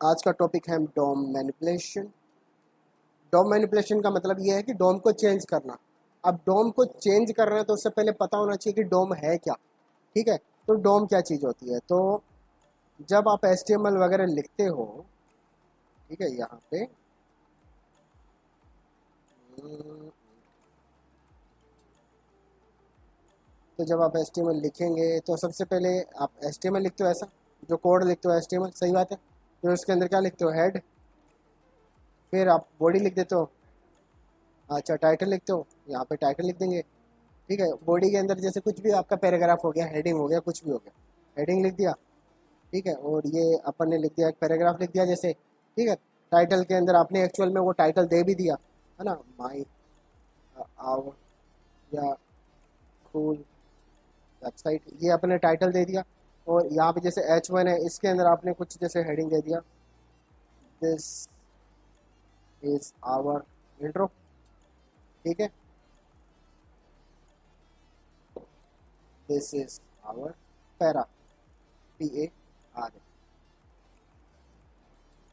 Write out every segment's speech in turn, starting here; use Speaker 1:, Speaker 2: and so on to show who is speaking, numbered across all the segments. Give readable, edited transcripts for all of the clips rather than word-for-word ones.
Speaker 1: आज का टॉपिक है डॉम मैनिपुलेशन। डॉम मैनिपुलेशन का मतलब ये है कि डॉम को चेंज करना। अब डॉम को चेंज करना है तो उससे पहले पता होना चाहिए कि डॉम है क्या। ठीक है, तो डॉम क्या चीज़ होती है। तो जब आप HTML वगैरह लिखते हो, ठीक है, यहाँ पे तो जब आप HTML लिखेंगे तो सबसे पहले आप HTML लिखते हो, ऐसा जो कोड लिखते हो HTML, सही बात है। फिर उसके अंदर क्या लिखते हो, हेड। फिर आप बॉडी लिख देते हो, अच्छा टाइटल लिखते हो, यहाँ पे टाइटल लिख देंगे। ठीक है, बॉडी के अंदर जैसे कुछ भी आपका पैराग्राफ हो गया, हेडिंग हो गया, कुछ भी हो गया, हेडिंग लिख दिया। ठीक है, और ये अपन ने लिख दिया, एक पैराग्राफ लिख दिया जैसे। ठीक है, टाइटल के अंदर आपने एक्चुअल में वो टाइटल दे भी दिया है ना, माई आवर या कूल वेबसाइट, ये अपने टाइटल दे दिया। और यहाँ पे जैसे H1 है, इसके अंदर आपने कुछ जैसे हेडिंग दे दिया, दिस इज आवर इंट्रो। ठीक है, this is our para, PARA,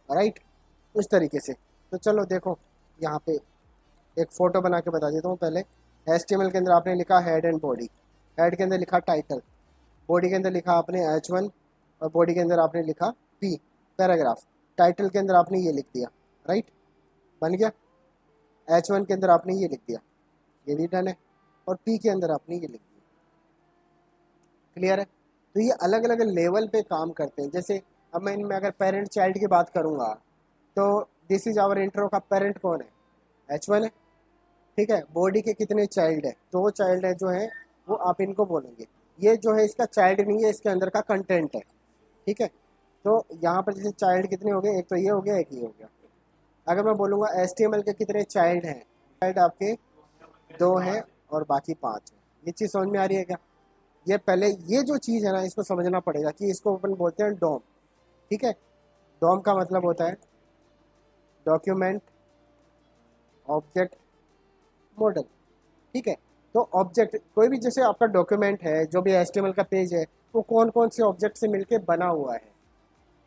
Speaker 1: right, उस तरीके से। तो चलो देखो, यहाँ पे एक फ़ोटो बना के बता देता हूँ पहले। HTML के अंदर आपने लिखा हेड एंड बॉडी, हेड के अंदर लिखा टाइटल, बॉडी के अंदर लिखा आपने H1, और बॉडी के अंदर आपने लिखा P, पैराग्राफ। टाइटल के अंदर आपने ये लिख दिया, राइट, बन गया। H1 के अंदर आपने ये लिख दिया, ये भी डन है। और P के अंदर आपने ये लिख दिया, क्लियर है। तो ये अलग अलग लेवल पे काम करते हैं। जैसे अब मैं इनमें अगर पेरेंट चाइल्ड की बात करूँगा, तो दिस इज आवर इंट्रो का पेरेंट कौन है, H1 है। ठीक है, बॉडी के कितने चाइल्ड है, दो चाइल्ड है जो है, वो आप इनको बोलेंगे। ये जो है इसका चाइल्ड नहीं है, इसके अंदर का कंटेंट है। ठीक है, तो यहाँ पर जैसे चाइल्ड कितने हो गए, एक तो ये हो गया, एक ये हो गया। अगर मैं बोलूँगा HTML के कितने चाइल्ड हैं, चाइल्ड आपके दो हैं और बाकी 5 हैं। ये चीज़ समझ में आ रही है क्या। ये पहले ये जो चीज़ है ना, इसको समझना पड़ेगा कि इसको अपन बोलते हैं डॉम। ठीक है, डॉम का मतलब होता है डॉक्यूमेंट ऑब्जेक्ट मॉडल। ठीक है, तो ऑब्जेक्ट कोई भी, जैसे आपका डॉक्यूमेंट है, जो भी HTML का पेज है, वो कौन कौन से ऑब्जेक्ट से मिलके बना हुआ है।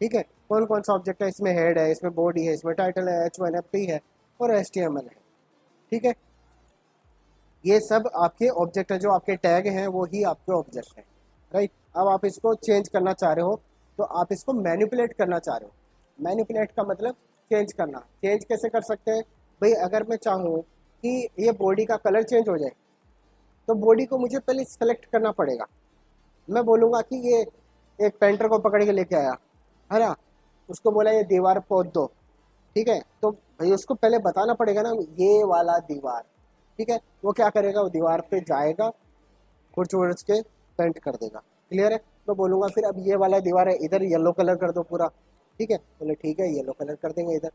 Speaker 1: ठीक है, कौन कौन सा ऑब्जेक्ट है, इसमें हेड है, इसमें बॉडी है, इसमें टाइटल है, H1 है, P है, और HTML है। ठीक है, ये सब आपके ऑब्जेक्ट है, जो आपके टैग हैं वो ही आपके ऑब्जेक्ट हैं, राइट। अब आप इसको चेंज करना चाह रहे हो, तो आप इसको मैनिपुलेट करना चाह रहे हो। मैनिपुलेट का मतलब चेंज करना। चेंज कैसे कर सकते हैं भाई, अगर मैं चाहूँ कि ये बॉडी का कलर चेंज हो जाए, तो बॉडी को मुझे पहले सेलेक्ट करना पड़ेगा। मैं बोलूँगा कि ये एक पेंटर को पकड़ के लेके आया है ना, उसको बोला ये दीवार पोत दो। ठीक है, तो भाई उसको पहले बताना पड़ेगा ना, ये वाला दीवार। ठीक है, वो क्या करेगा, वो दीवार पे जाएगा, खुर्च वुर्च के पेंट कर देगा, क्लियर है। तो बोलूँगा फिर अब ये वाला दीवार है, इधर येलो कलर कर दो पूरा। ठीक है, बोले ठीक है, येलो कलर कर देंगे इधर।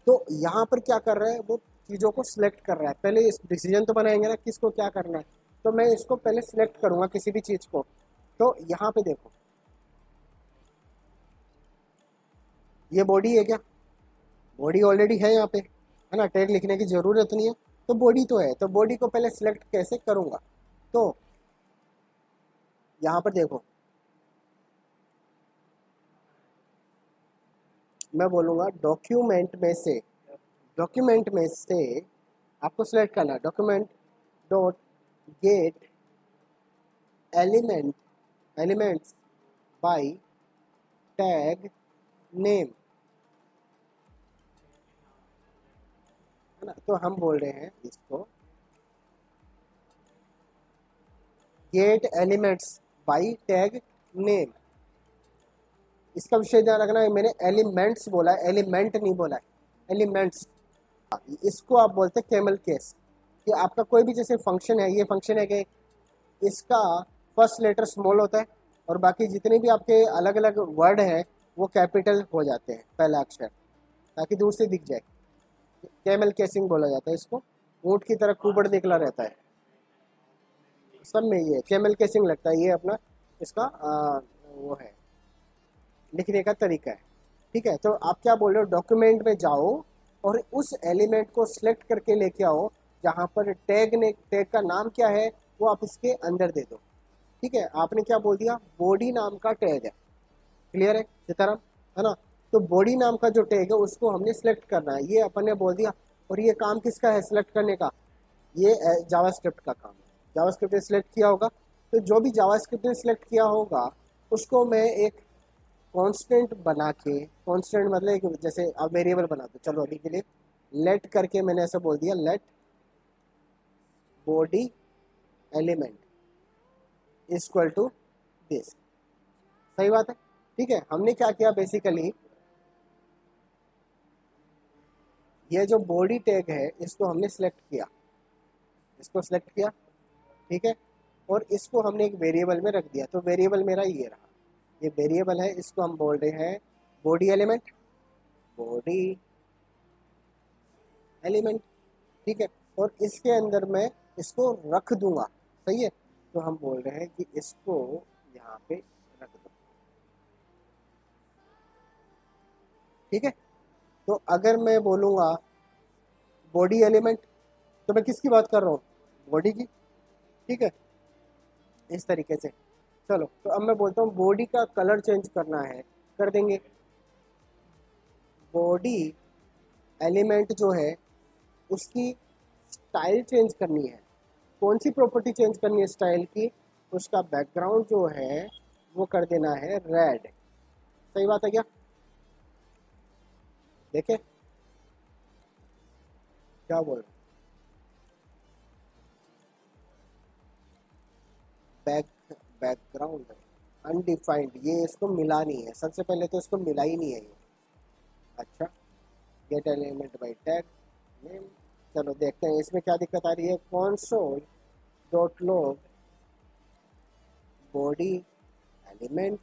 Speaker 1: तो यहाँ पर क्या कर रहा है, वो चीज़ों को सिलेक्ट कर रहा है। पहले इस डिसीजन तो बनाएंगे ना किसको क्या करना है, तो मैं इसको पहले सिलेक्ट करूँगा किसी भी चीज़ को। तो यहाँ पे देखो, ये बॉडी है क्या, बॉडी ऑलरेडी है यहाँ पे, है ना, टैग लिखने की ज़रूरत नहीं है। तो बॉडी तो है, तो बॉडी को पहले सिलेक्ट कैसे करूँगा, तो यहाँ पर देखो, मैं बोलूँगा डॉक्यूमेंट में से आपको सिलेक्ट करना है document dot get elements bye tag name, है ना। तो हम बोल रहे हैं इसको gate elements bye tag name. इसका विषय ध्यान रखना है, मैंने एलिमेंट्स बोला है, एलिमेंट नहीं बोला है, एलिमेंट्स। इसको आप बोलते हैं कैमल केस। कि आपका कोई भी जैसे फंक्शन है, ये फंक्शन है कि इसका फर्स्ट लेटर स्मॉल होता है, और बाकी जितने भी आपके अलग अलग वर्ड हैं वो कैपिटल हो जाते हैं, पहला अक्षर, ताकि दूर से दिख जाए। कैमल केसिंग बोला जाता है इसको। ऊँट की तरह कुबड़ निकला रहता है, सब में ये कैमल केसिंग लगता है। ये अपना इसका वो है, लिखने का तरीका है। ठीक है, तो आप क्या बोल रहे हो, डॉक्यूमेंट में जाओ और उस एलिमेंट को सिलेक्ट करके लेके आओ, जहाँ पर टैग का नाम क्या है वो आप इसके अंदर दे दो। ठीक है, आपने क्या बोल दिया, बॉडी नाम का टैग है, क्लियर है सीताराम, है ना। तो बॉडी नाम का जो टैग है उसको हमने सिलेक्ट करना है, ये अपन ने बोल दिया। और ये काम किसका है सिलेक्ट करने का, ये जावास्क्रिप्ट का काम है। जावास्क्रिप्ट ने सिलेक्ट किया होगा, तो जो भी जावास्क्रिप्ट ने सिलेक्ट किया होगा उसको मैं एक कांस्टेंट बना के, कांस्टेंट मतलब एक जैसे अब वेरिएबल बना दो, चलो अभी के लिए लेट करके मैंने ऐसा बोल दिया, let body element equal to this. सही बात है, ठीक है। हमने क्या किया बेसिकली, ये जो बॉडी टैग है इसको हमने सेलेक्ट किया, इसको सेलेक्ट किया, ठीक है। और इसको हमने एक वेरिएबल में रख दिया, तो वेरिएबल मेरा ये रहा, ये वेरिएबल है, इसको हम बोल रहे हैं बॉडी एलिमेंट, बॉडी एलिमेंट, ठीक है। और इसके अंदर मैं इसको रख दूंगा, सही है। तो हम बोल रहे हैं कि इसको यहाँ पे रख दो, ठीक है। तो अगर मैं बोलूँगा बॉडी एलिमेंट, तो मैं किसकी बात कर रहा हूँ, बॉडी की, ठीक है, इस तरीके से। चलो तो अब मैं बोलता हूँ बॉडी का कलर चेंज करना है, कर देंगे। बॉडी एलिमेंट जो है उसकी स्टाइल चेंज करनी है, कौन सी प्रॉपर्टी चेंज करनी है स्टाइल की, उसका बैकग्राउंड जो है वो कर देना है रेड। सही बात है क्या, देखे क्या बोल रहे, बैक बैकग्राउंड अनडिफाइंड, ये इसको मिला नहीं है, सबसे पहले तो इसको मिला ही नहीं है ये। अच्छा, gate element by tag name, चलो देखते हैं इसमें क्या दिक्कत आ रही है। Console dot log body element,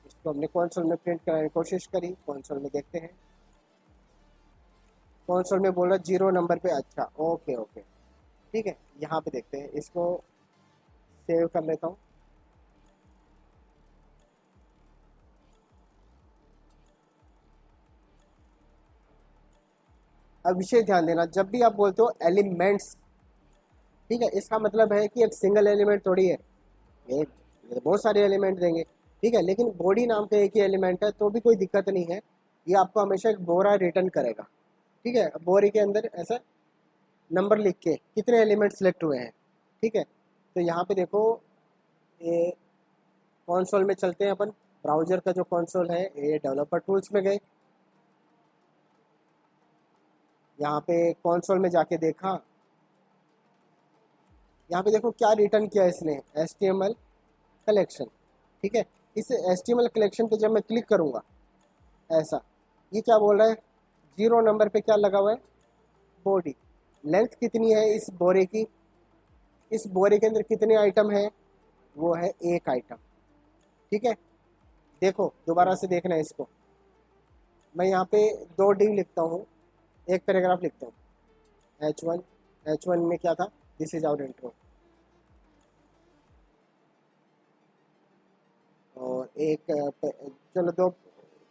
Speaker 1: इसको हमने कंसोल में प्रिंट कराने की कोशिश करी, कंसोल में देखते हैं, कंसोल में बोल रहा 0 नंबर पे। अच्छा ओके ओके, ठीक है। यहाँ पे देखते हैं, इसको सेव कर लेता हूँ। अब विशेष ध्यान देना, जब भी आप बोलते हो एलिमेंट्स, ठीक है, इसका मतलब है कि एक सिंगल एलिमेंट थोड़ी है, ये तो बहुत सारे एलिमेंट देंगे, ठीक है। लेकिन बॉडी नाम का एक ही एलिमेंट है तो भी कोई दिक्कत नहीं है, ये आपको हमेशा एक बोरा रिटर्न करेगा, ठीक है। बोरे के अंदर ऐसा नंबर लिख के कितने एलिमेंट सेलेक्ट हुए हैं, ठीक है। तो यहाँ पे देखो, ये कंसोल में चलते हैं अपन, ब्राउजर का जो कंसोल है, ये डेवलपर टूल्स में गए, यहाँ पे कंसोल में जाके देखा, यहाँ पे देखो क्या रिटर्न किया इसने, HTML कलेक्शन, ठीक है। इस HTML कलेक्शन पे जब मैं क्लिक करूँगा ऐसा, ये क्या बोल रहा है, 0 नंबर पे क्या लगा हुआ है, बॉडी। लेंथ कितनी है इस बोरे की, इस बोरे के अंदर कितने आइटम है, वो है एक आइटम, ठीक है। देखो दोबारा से देखना है इसको, मैं यहाँ पे 2 D लिखता हूँ, एक पैराग्राफ लिखता हूँ, H1 में क्या था, दिस इज आवर इंट्रो, और एक चलो दो,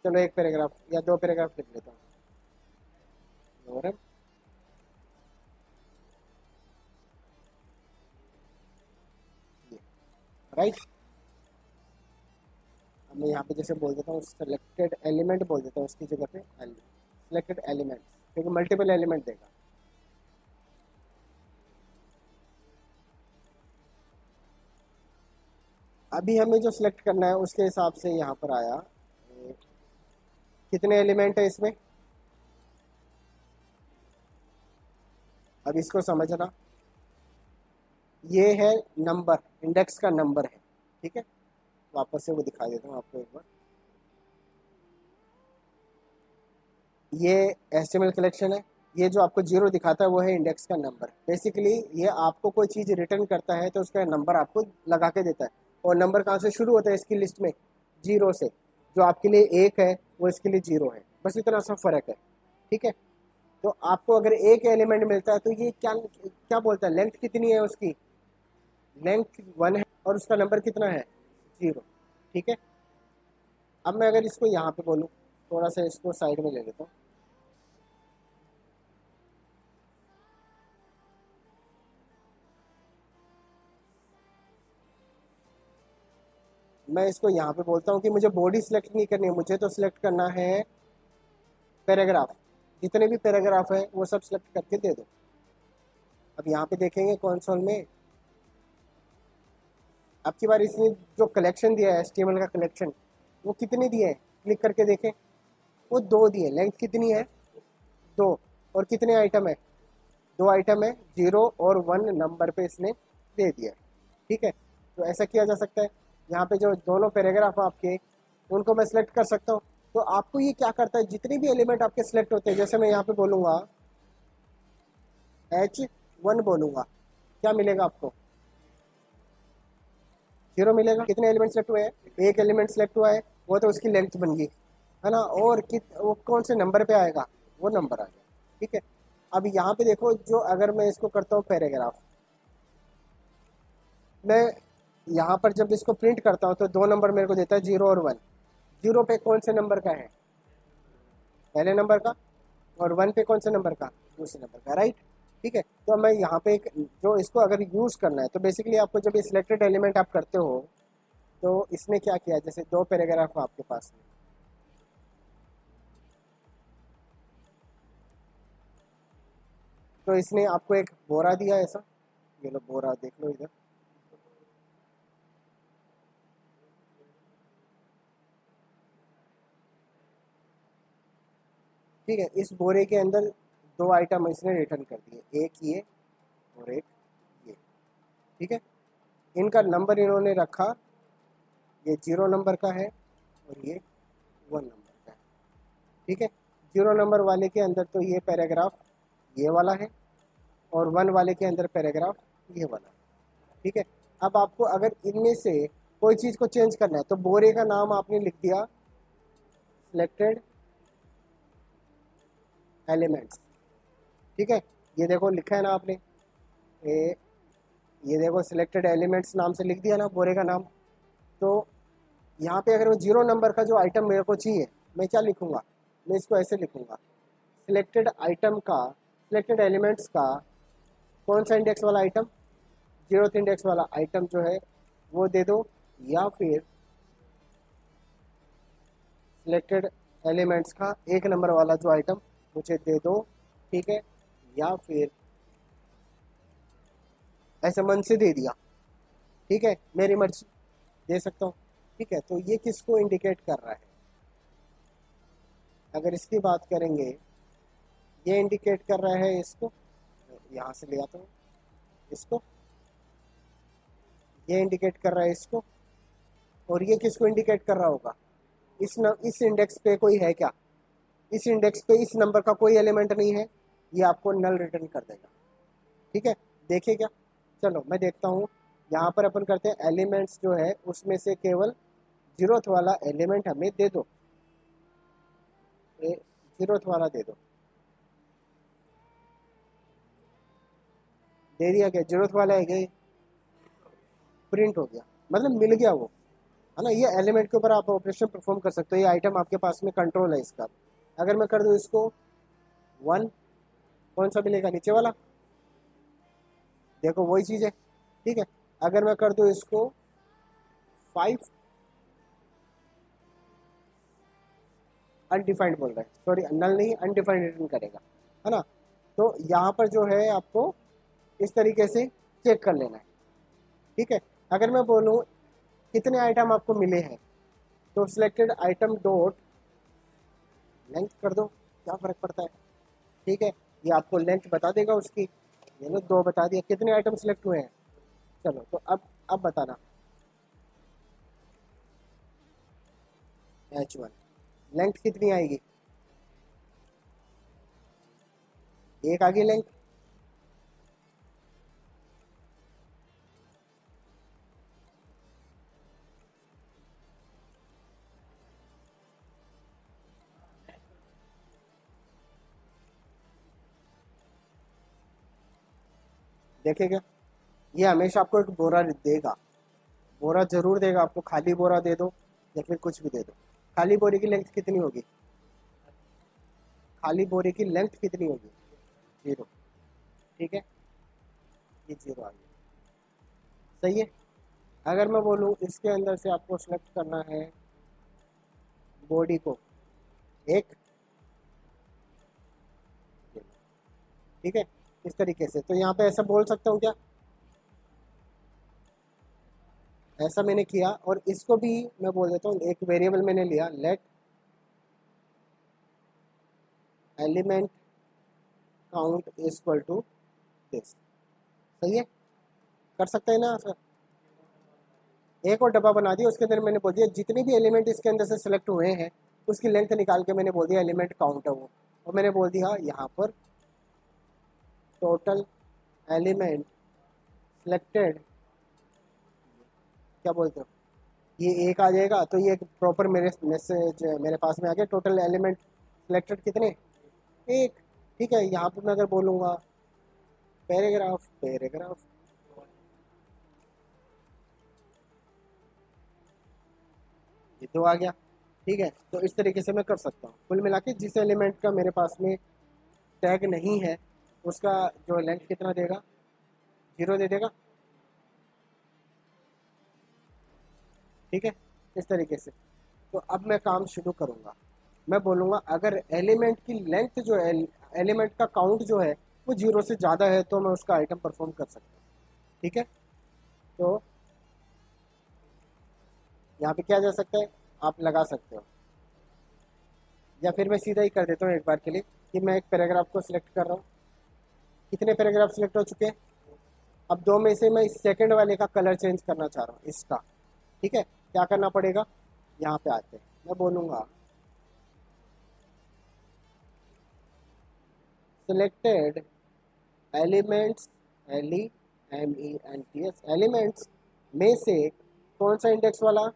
Speaker 1: चलो एक पैराग्राफ या 2 पैराग्राफ लिख लेता हूँ, और राइट। अब मैं यहाँ पे जैसे बोल देता हूँ सेलेक्टेड एलिमेंट बोल देता हूँ उसकी जगह पे सेलेक्टेड एलिमेंट, क्योंकि मल्टीपल एलिमेंट देगा। अभी हमें जो सिलेक्ट करना है उसके हिसाब से यहाँ पर आया, कितने एलिमेंट है इसमें, अब इसको समझना, ये है नंबर, इंडेक्स का नंबर है, ठीक है। वापस से वो दिखा देता हूँ आपको एक बार, ये HTML कलेक्शन है, ये जो आपको 0 दिखाता है वो है इंडेक्स का नंबर। बेसिकली ये आपको कोई चीज़ रिटर्न करता है तो उसका नंबर आपको लगा के देता है, और नंबर कहाँ से शुरू होता है इसकी लिस्ट में, 0 से, जो आपके लिए 1 है वो इसके लिए 0 है, बस इतना सा फ़र्क है, ठीक है। तो आपको अगर एक एलिमेंट मिलता है तो ये क्या क्या बोलता है, लेंथ कितनी है उसकी, लेंथ 1 है, और उसका नंबर कितना है, 0, ठीक है। अब मैं अगर इसको यहाँ पे बोलूँ, थोड़ा सा इसको साइड में ले लेता हूँ, मैं इसको यहाँ पे बोलता हूँ कि मुझे बॉडी सिलेक्ट नहीं करनी है, मुझे तो सिलेक्ट करना है पैराग्राफ, जितने भी पैराग्राफ है वो सब सिलेक्ट करके दे दो। अब यहाँ पे देखेंगे कंसोल में आपकी बार इसने जो कलेक्शन दिया है HTML का कलेक्शन, वो कितने दिए हैं, क्लिक करके देखें, वो 2 दिए। लेंथ कितनी है, 2। और कितने आइटम है, 2 आइटम है, 0 और 1 नंबर पे इसने दे दिया। ठीक है, तो ऐसा किया जा सकता है। यहाँ पे जो दोनों पैराग्राफ आपके, उनको मैं सिलेक्ट कर सकता हूँ। तो आपको ये क्या करता है, जितने भी एलिमेंट आपके सिलेक्ट होते हैं, जैसे मैं यहाँ पे बोलूँगा H1 बोलूँगा, क्या मिलेगा आपको, 0 मिलेगा। कितने एलिमेंट सेलेक्ट हुए हैं, एक एलिमेंट सेलेक्ट हुआ है, वो तो उसकी लेंथ बन गई, है ना। और वो कौन से नंबर पे आएगा, वो नंबर आ गया। ठीक है, अब यहाँ पे देखो, जो अगर मैं इसको करता हूँ पैराग्राफ, मैं यहाँ पर जब इसको प्रिंट करता हूँ तो 2 नंबर मेरे को देता है, 0 और 1। 0 पे कौन से नंबर का है, पहले नंबर का, और 1 पे कौन से नंबर का, दूसरे नंबर का, राइट। ठीक है, तो मैं यहाँ पे एक, जो इसको अगर यूज़ करना है, तो बेसिकली आपको जब ये सिलेक्टेड एलिमेंट आप करते हो, तो इसने क्या किया, जैसे 2 पैराग्राफ आपके पास में, तो इसने आपको एक बोरा दिया ऐसा, ये लो बोरा देख लो इधर। ठीक है, इस बोरे के अंदर 2 आइटम इसने रिटर्न कर दिए, एक ये और एक ये। ठीक है, इनका नंबर इन्होंने रखा, ये 0 नंबर का है और ये 1 नंबर का है। ठीक है, 0 नंबर वाले के अंदर तो ये पैराग्राफ ये वाला है, और 1 वाले के अंदर पैराग्राफ ये वाला है। ठीक है, अब आपको अगर इनमें से कोई चीज़ को चेंज करना है, तो बोरे का नाम आपने लिख दिया सिलेक्टेड एलिमेंट्स। ठीक है, ये देखो लिखा है ना आपने, ये देखो सिलेक्टेड एलिमेंट्स नाम से लिख दिया ना बोरे का नाम। तो यहाँ पे अगर मैं 0 नंबर का जो आइटम मेरे को चाहिए, मैं क्या लिखूँगा, मैं इसको ऐसे लिखूँगा, सिलेक्टेड आइटम का, सिलेक्टेड एलिमेंट्स का कौन सा इंडेक्स वाला आइटम, 0th इंडेक्स वाला आइटम जो है वो दे दो, या फिर सिलेक्टेड एलिमेंट्स का 1 नंबर वाला जो आइटम मुझे दे दो। ठीक है, या फिर ऐसे मन से दे दिया, ठीक है, मेरी मर्जी, दे सकता हूँ। ठीक है, तो ये किसको इंडिकेट कर रहा है, अगर इसकी बात करेंगे, ये इंडिकेट कर रहा है इसको, यहाँ से ले आता हूँ इसको, ये इंडिकेट कर रहा है इसको, और ये किसको इंडिकेट कर रहा होगा, इस इंडेक्स पे कोई है क्या, इस इंडेक्स पे इस नंबर का कोई एलिमेंट नहीं है, ये आपको नल रिटर्न कर देगा। ठीक है, देखिए क्या, चलो मैं देखता हूँ। यहाँ पर अपन करते हैं एलिमेंट्स जो है उसमें से केवल 0th वाला एलिमेंट हमें दे दो, 0th वाला दे दो, दे दिया क्या, 0th वाला है क्या, प्रिंट हो गया, मतलब मिल गया वो, है ना। ये एलिमेंट के ऊपर आप ऑपरेशन परफॉर्म कर सकते हो, ये आइटम आपके पास में कंट्रोल है इसका। अगर मैं कर दूँ इसको 1, कौन सा मिलेगा, नीचे वाला, देखो वही चीज़ है। ठीक है, अगर मैं कर दूँ इसको 5, अनडिफाइंड बोल रहा है, सॉरी नल नहीं, अनडिफाइंड रिटर्न करेगा, है ना। तो यहाँ पर जो है आपको इस तरीके से चेक कर लेना है। ठीक है, अगर मैं बोलूँ कितने आइटम आपको मिले हैं, तो सिलेक्टेड आइटम डॉट लेंथ कर दो, क्या फ़र्क पड़ता है। ठीक है, ये आपको लेंथ बता देगा उसकी, ये लो 2 बता दिया, कितने आइटम सिलेक्ट हुए हैं। चलो तो अब बताना, H1 लेंथ कितनी आएगी, 1 आ गई लेंथ। देखेगा, ये हमेशा आपको एक बोरा देगा, बोरा जरूर देगा आपको, खाली बोरा दे दो या फिर कुछ भी दे दो। खाली बोरे की लेंथ कितनी होगी, खाली बोरे की लेंथ कितनी होगी, 0। ठीक है, ये 0 आ गया, सही है। अगर मैं बोलूँ इसके अंदर से आपको सेलेक्ट करना है बॉडी को, एक ठीक है, इस तरीके से। तो यहाँ पे ऐसा बोल सकता हूँ क्या, ऐसा मैंने किया, और इसको भी मैं बोल देता हूँ, एक वेरिएबल मैंने लिया, let element count is equal to this. सही है, कर सकते हैं ना सर। एक और डब्बा बना दिया, उसके अंदर मैंने बोल दिया जितने भी एलिमेंट इसके अंदर से सिलेक्ट हुए हैं उसकी लेंथ निकाल के मैंने बोल दिया एलिमेंट काउंट है वो, और मैंने बोल दिया यहाँ पर टोटल एलिमेंट सिलेक्टेड, क्या बोलते हो, ये एक आ जाएगा, तो ये एक प्रॉपर मेरे मैसेज मेरे पास में आ गया। टोटल एलिमेंट सिलेक्टेड कितने, एक। ठीक है, यहाँ पे मैं अगर बोलूँगा पैराग्राफ पैराग्राफ, ये तो आ गया। ठीक है, तो इस तरीके से मैं कर सकता हूँ। कुल मिला के जिस एलिमेंट का मेरे पास में टैग नहीं है उसका जो लेंथ कितना देगा, 0 दे देगा। ठीक है, इस तरीके से। तो अब मैं काम शुरू करूँगा। मैं बोलूँगा अगर एलिमेंट की लेंथ जो है, एलिमेंट का काउंट जो है वो 0 से ज़्यादा है तो मैं उसका आइटम परफॉर्म कर सकता हूँ। ठीक है, तो यहाँ पे क्या जा सकता है, आप लगा सकते हो, या फिर मैं सीधा ही कर देता हूँ एक बार के लिए कि मैं एक पैराग्राफ को सिलेक्ट कर रहा हूँ। कितने पैराग्राफ सिलेक्ट हो चुके हैं, अब दो में से मैं इस सेकंड वाले का कलर चेंज करना चाह रहा हूँ, इसका। ठीक है, क्या करना पड़ेगा, यहाँ पे आते हैं, मैं बोलूँगा सिलेक्टेड एलिमेंट्स, एलिमेंट्स, एलिमेंट्स में से कौन सा इंडेक्स वाला,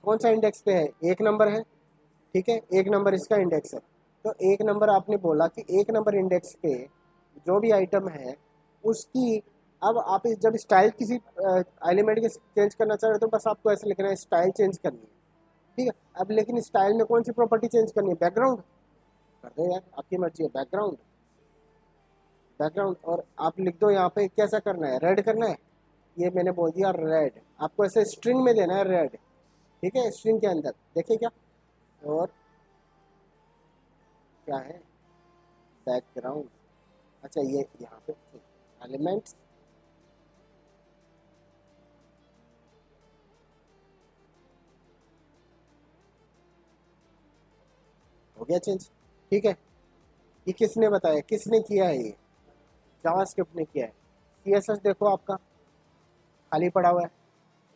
Speaker 1: कौन सा इंडेक्स पे है, एक नंबर है। ठीक है, एक नंबर इसका इंडेक्स है। तो एक नंबर आपने बोला कि एक नंबर इंडेक्स पे जो भी आइटम है उसकी, अब आप जब स्टाइल किसी एलिमेंट के चेंज करना चाह रहे हो तो बस आपको ऐसे लिखना है स्टाइल चेंज करनी है। ठीक है, अब लेकिन स्टाइल में कौन सी प्रॉपर्टी चेंज करनी है, बैकग्राउंड, कर दो यार, आपकी मर्जी है, बैकग्राउंड, बैकग्राउंड। और आप लिख दो यहाँ पे कैसा करना है, रेड करना है, ये मैंने बोल दिया रेड। आपको ऐसे स्ट्रिंग में देना है रेड। ठीक है, स्ट्रिंग के अंदर देखिए क्या, और क्या है, बैकग्राउंड। अच्छा, ये यहाँ पे एलिमेंट्स, हो गया चेंज। ठीक है, ये किसने बताया, किसने किया है, ये जावास्क्रिप्ट ने किया है। सीएसएस देखो आपका खाली पड़ा हुआ है।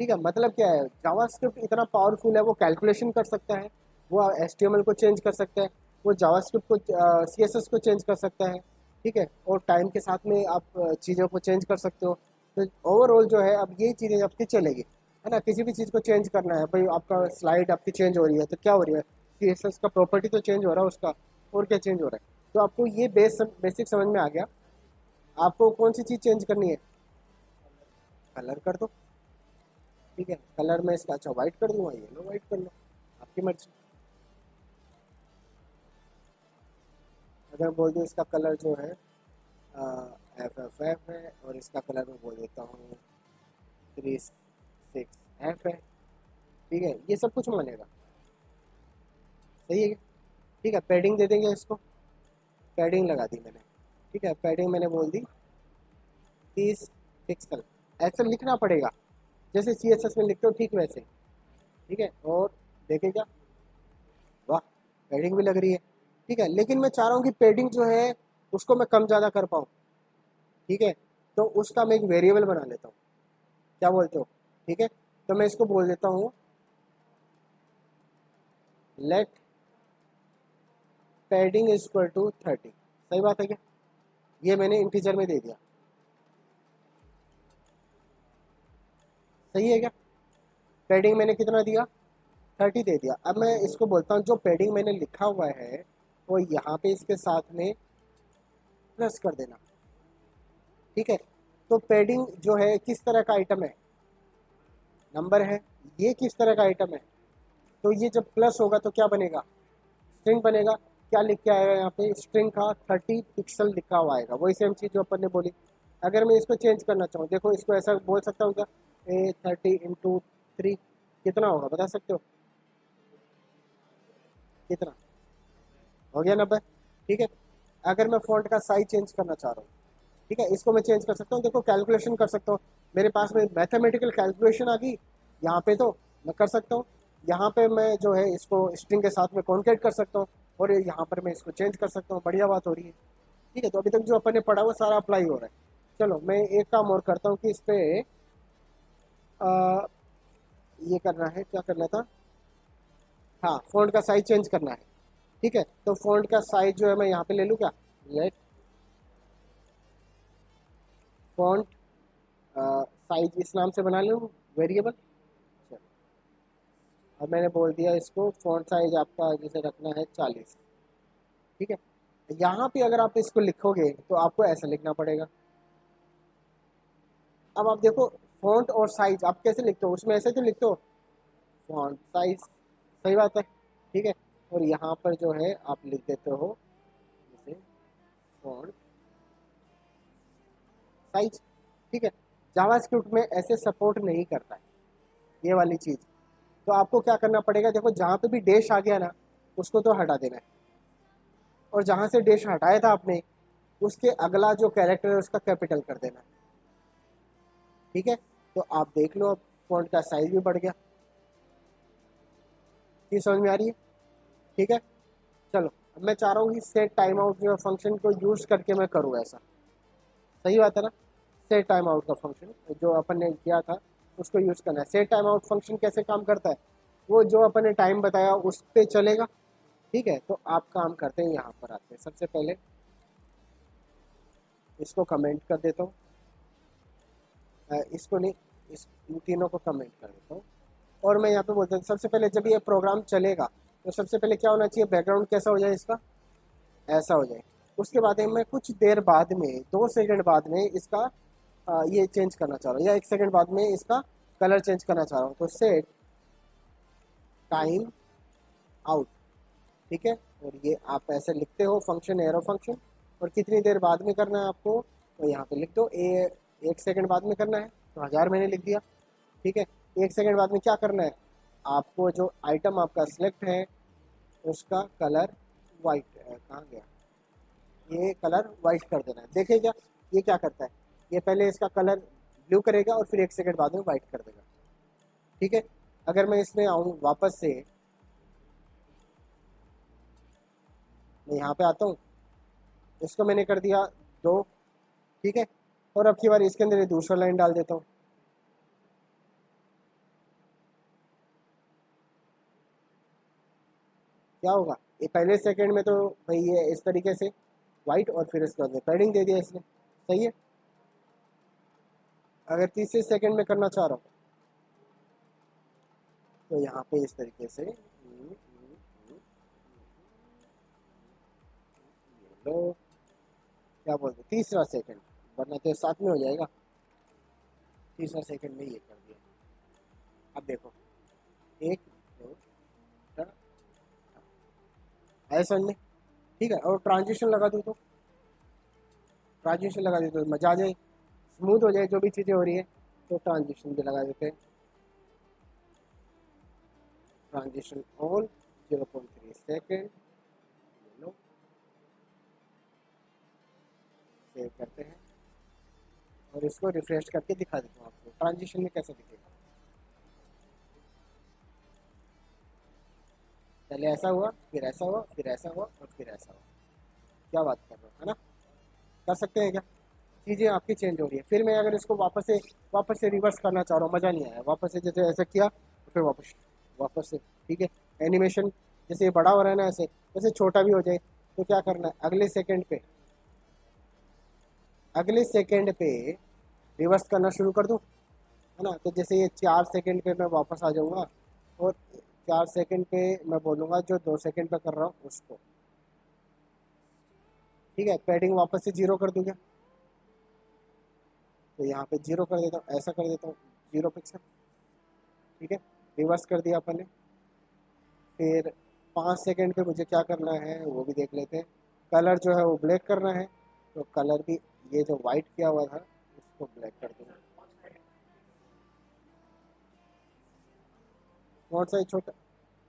Speaker 1: ठीक है, मतलब क्या है, जावास्क्रिप्ट इतना पावरफुल है, वो कैलकुलेशन कर सकता है, वो एचटीएमएल को चेंज कर सकता है, वो जावास्क्रिप्ट को सीएसएस को चेंज कर सकता है। ठीक है, और टाइम के साथ में आप चीज़ों को चेंज कर सकते हो। तो ओवरऑल जो है अब ये चीज़ें आपकी चलेगी, है ना। किसी भी चीज़ को चेंज करना है भाई, आपका स्लाइड आपकी चेंज हो रही है तो क्या हो रही है, सीएसएस का प्रॉपर्टी तो चेंज हो रहा है उसका, और क्या चेंज हो रहा है। तो आपको ये बेसिक समझ में आ गया। आपको कौन सी चीज़ चेंज करनी है, कलर कर दो। ठीक है, कलर में इसका अच्छा वाइट कर दूंगा, येलो वाइट कर लो, आपकी मर्जी। अगर बोल दूँ इसका कलर जो है FFF है, और इसका कलर मैं बोल देता हूँ 36F है। ठीक है, ये सब कुछ मानेगा, सही है। ठीक है, पैडिंग दे देंगे इसको, पैडिंग लगा दी मैंने। ठीक है, पैडिंग मैंने बोल दी 30 पिक्सल, ऐसा लिखना पड़ेगा जैसे CSS में लिखते हो, ठीक वैसे। ठीक है, और देखेगा, वाह, पैडिंग भी लग रही है। ठीक है, लेकिन मैं चाह रहा हूँ कि पैडिंग जो है उसको मैं कम ज़्यादा कर पाऊँ। ठीक है, तो उसका मैं एक वेरिएबल बना लेता हूँ, क्या बोलते हो। ठीक है, तो मैं इसको बोल देता हूँ let padding is equal to 30। सही बात है क्या, ये मैंने इंटीजर में दे दिया, सही है क्या। पैडिंग मैंने कितना दिया, 30 दे दिया। अब मैं इसको बोलता हूँ जो पैडिंग मैंने लिखा हुआ है वो यहाँ पे इसके साथ में प्लस कर देना। ठीक है, तो पैडिंग जो है किस तरह का आइटम है, नंबर है। ये किस तरह का आइटम है, तो ये जब प्लस होगा तो क्या बनेगा, स्ट्रिंग बनेगा। क्या लिख के आएगा यहाँ पे, स्ट्रिंग का 30 पिक्सल लिखा हुआ आएगा, वही सेम चीज़ जो अपन ने बोली। अगर मैं इसको चेंज करना चाहूँ, देखो इसको ऐसा बोल सकता हूँ क्या, 30 × 3 कितना होगा बता सकते हो, कितना हो गया, 90। ठीक है, अगर मैं फ़ॉन्ट का साइज चेंज करना चाह रहा हूँ, ठीक है, इसको मैं चेंज कर सकता हूँ। देखो कैलकुलेशन कर सकता हूँ, मेरे पास में मैथमेटिकल कैलकुलेशन आ गई यहाँ पे, तो मैं कर सकता हूँ। यहाँ पे मैं जो है इसको स्ट्रिंग के साथ में कॉन्केट कर सकता हूँ, और यहाँ पर मैं इसको चेंज कर सकता हूँ। बढ़िया बात हो रही है। ठीक है, तो अभी तक जो अपन ने पढ़ा वो सारा अप्लाई हो रहा है। चलो मैं एक काम और करता हूँ कि इस पे ये करना है, क्या करना था, हाँ फ़ॉन्ट का साइज चेंज करना है। ठीक है, तो फ़ॉन्ट का साइज जो है मैं यहाँ पे ले लूँ क्या, लेट फ़ॉन्ट साइज इस नाम से बना लूँ वेरिएबल। अब मैंने बोल दिया इसको फ़ॉन्ट साइज आपका जैसे रखना है 40। ठीक है, यहाँ पे अगर आप इसको लिखोगे तो आपको ऐसा लिखना पड़ेगा। अब आप देखो फ़ॉन्ट और साइज आप कैसे लिखते हो, उसमें ऐसे तो लिखते हो फ़ॉन्ट साइज, सही बात है। ठीक है, और यहाँ पर जो है आप लिख देते हो जैसे फ़ॉन्ट साइज। ठीक है, जावास्क्रिप्ट में ऐसे सपोर्ट नहीं करता है ये वाली चीज़। तो आपको क्या करना पड़ेगा, देखो जहाँ पे भी डैश आ गया ना उसको तो हटा देना है, और जहाँ से डैश हटाया था आपने उसके अगला जो कैरेक्टर है उसका कैपिटल कर देना है। ठीक है, तो आप देख लो अब फॉन्ट का साइज भी बढ़ गया। चीज़ समझ में आ रही है। ठीक है, चलो अब मैं चाह रहा हूँ कि सेट टाइम आउट जो फंक्शन को यूज़ करके मैं करूँ ऐसा, सही बात है ना। सेट टाइम आउट का फंक्शन जो अपन ने किया था उसको यूज़ करना है। सेट टाइम आउट फंक्शन कैसे काम करता है, वो जो अपन ने टाइम बताया उस पर चलेगा। ठीक है, तो आप काम करते हैं, यहाँ पर आते हैं, सबसे पहले इसको कमेंट कर देता हूँ, इसको नहीं, इस इन तीनों को कमेंट कर देता हूँ। और मैं यहाँ पे बोलता हूँ सबसे पहले जब ये प्रोग्राम चलेगा तो सबसे पहले क्या होना चाहिए, बैकग्राउंड कैसा हो जाए इसका, ऐसा हो जाए। उसके बाद में मैं कुछ देर बाद में 2 सेकंड बाद में इसका ये चेंज करना चाह रहा हूँ, या 1 सेकंड बाद में इसका कलर चेंज करना चाह रहा हूँ, तो सेट टाइम आउट। ठीक है, और ये आप ऐसे लिखते हो फंक्शन एरो फंक्शन, और कितनी देर बाद में करना है आपको, तो यहाँ पे लिख दो 1 सेकंड बाद में करना है, तो 1000 मैंने लिख दिया। ठीक है, 1 सेकंड बाद में क्या करना है, आपको जो आइटम आपका सिलेक्ट है उसका कलर वाइट, कहाँ गया, ये कलर वाइट कर देना है। देखिएगा ये क्या करता है, ये पहले इसका कलर ब्लू करेगा और फिर 1 सेकंड बाद में वाइट कर देगा। ठीक है, अगर मैं इसमें आऊँ वापस से, मैं यहाँ पे आता हूँ, इसको मैंने कर दिया 2। ठीक है, और अब की बार इसके अंदर ये दूसरा लाइन डाल देता हूँ। क्या होगा, ये पहले सेकंड में तो भाई ये इस तरीके से वाइट, और फिर इसके बाद पैडिंग दे दिया इसने, सही है। अगर तीसरे सेकंड में करना चाह रहा हूँ तो यहाँ पे इस तरीके से लो, क्या बोलते, तीसरा सेकंड, वरना तो साथ में हो जाएगा। तीसरा सेकंड में ये कर दिया। अब देखो 1 2 ऐसा नहीं। ठीक है, और ट्रांजिशन लगा दूँ तो, ट्रांजिशन लगा देते तो मजा आ जाए, स्मूथ हो जाए जो भी चीज़ें हो रही है। तो ट्रांजिशन भी लगा देते हैं, ट्रांजिशन ऑल 0.3 सेकेंड। लो, सेव करते हैं और इसको रिफ्रेश करके दिखा देता हूँ आपको ट्रांजिशन में कैसा दिखेगा। पहले ऐसा हुआ, फिर ऐसा हुआ, फिर ऐसा हुआ, और फिर ऐसा हुआ। क्या बात कर रहे हो, है ना। कर सकते हैं क्या, चीज़ें आपकी चेंज हो रही है। फिर मैं अगर इसको वापस से रिवर्स करना चाह रहा हूँ, मज़ा नहीं आया, वापस से जैसे ऐसा किया तो फिर वापस वापस से। ठीक है, एनिमेशन जैसे ये बड़ा हो रहा है ना, ऐसे जैसे छोटा भी हो जाए, तो क्या करना है, अगले सेकंड पे रिवर्स करना शुरू कर दूँ, है ना। तो जैसे ये 4 सेकंड पे मैं वापस आ जाऊँगा, और 4 सेकंड पे मैं बोलूँगा जो 2 सेकंड पे कर रहा हूँ उसको। ठीक है, पैडिंग वापस से 0 कर दूँगा, तो यहाँ पे 0 कर देता हूँ, ऐसा कर देता हूँ 0 पिक्सल। ठीक है, रिवर्स कर दिया अपन ने। फिर 5 सेकंड पे मुझे क्या करना है वो भी देख लेते हैं। कलर जो है वो ब्लैक करना है, तो कलर भी ये जो वाइट किया हुआ था उसको ब्लैक कर दूँगा। कौन सा ही छोटा,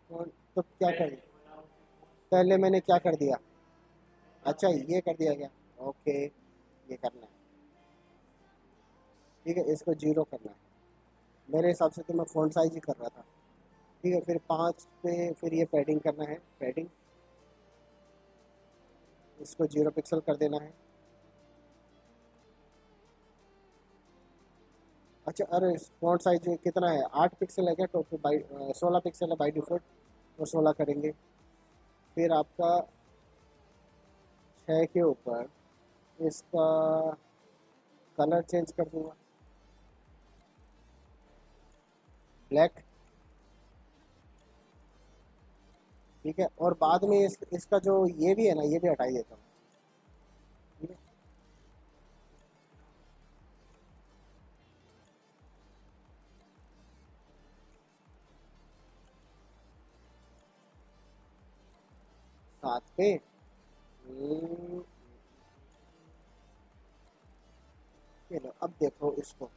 Speaker 1: कौन, तो क्या कर दिया, पहले मैंने क्या कर दिया, अच्छा ये कर दिया गया। ओके, ये करना है। ठीक है, इसको 0 करना है। मेरे हिसाब से तो मैं फ़ॉन्ट साइज ही कर रहा था। ठीक है, फिर 5 पे फिर ये पैडिंग करना है, पैडिंग, इसको 0 पिक्सल कर देना है। अच्छा, अरे फ़ॉन्ट साइज कितना है, 8 पिक्सल है क्या टोटल, बाई 16 पिक्सल है बाई डिफ़ॉल्ट, तो 16 करेंगे। फिर आपका 6 के ऊपर इसका कलर चेंज कर दूंगा, ब्लैक। ठीक है, और बाद में इसका जो ये भी है ना, ये भी हटा ही देता हूँ। ठीक है, सात पे। ये लो, अब देखो इसको।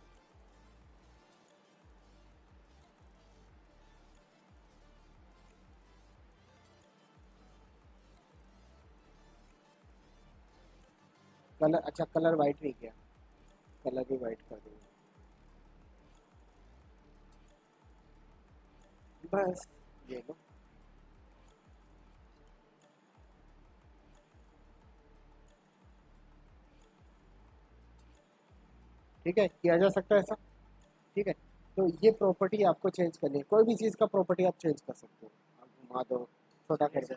Speaker 1: कलर, अच्छा कलर वाइट नहीं किया, कलर भी वाइट कर दूंगा। बस, ये लो। ठीक है, किया जा सकता है ऐसा। ठीक है, तो ये प्रॉपर्टी आपको चेंज करनी है, कोई भी चीज़ का प्रॉपर्टी आप चेंज कर सकते हो। आप घुमा दो, छोटा कर दो।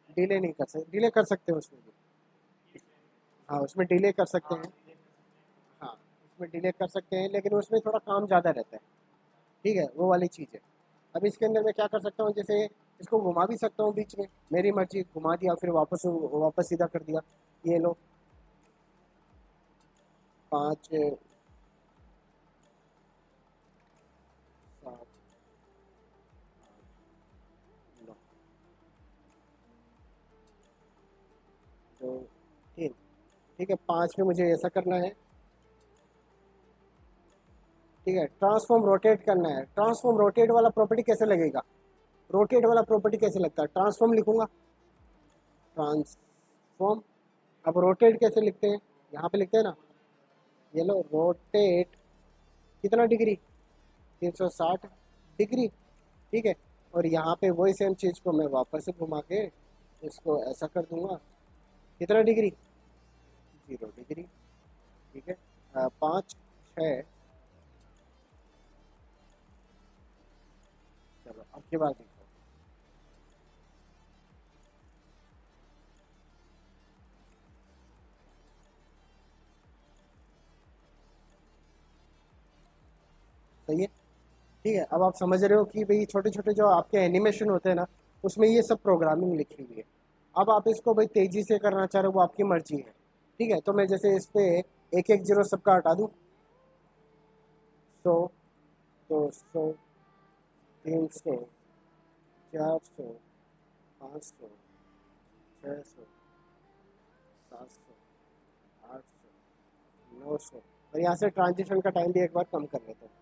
Speaker 1: डिले नहीं कर सकते, डिले कर सकते हो उसमें भी। हाँ, उसमें डिले कर सकते हैं। हाँ, उसमें डिले कर सकते हैं, लेकिन उसमें थोड़ा काम ज़्यादा रहता है। ठीक है, वो वाली चीज़ है। अब इसके अंदर मैं क्या कर सकता हूँ, जैसे इसको घुमा भी सकता हूँ बीच में, मेरी मर्जी, घुमा दिया फिर वापस वापस सीधा कर दिया। ये लो, 5, 7, 9, 2, 3। ठीक है, 5 में मुझे ऐसा करना है। ठीक है, ट्रांसफॉर्म रोटेट करना है। ट्रांसफॉर्म रोटेट वाला प्रॉपर्टी कैसे लगेगा, रोटेट वाला प्रॉपर्टी कैसे लगता है, ट्रांसफॉर्म लिखूंगा, ट्रांसफॉर्म। अब रोटेट कैसे लिखते हैं, यहाँ पे लिखते हैं ना, ये लो रोटेट, कितना डिग्री, 360 डिग्री। ठीक है, और यहाँ पे वही सेम चीज़ को मैं वापस से घुमा के इसको ऐसा कर दूंगा, कितना डिग्री, 0 डिग्री। ठीक है, 5, 6। चलो अब की बार देखो। सही है। ठीक है, अब आप समझ रहे हो कि भाई छोटे छोटे जो आपके एनिमेशन होते हैं ना, उसमें ये सब प्रोग्रामिंग लिखी हुई है। अब आप इसको भाई तेजी से करना चाह रहे हो, वो आपकी मर्जी है। ठीक है, तो मैं जैसे इस पे एक एक जीरो सबका हटा दूँ, 100, 200, 300, 400, 500, 600, 700, 800, 900, और यहाँ से ट्रांजिशन का टाइम भी एक बार कम कर लेते हैं।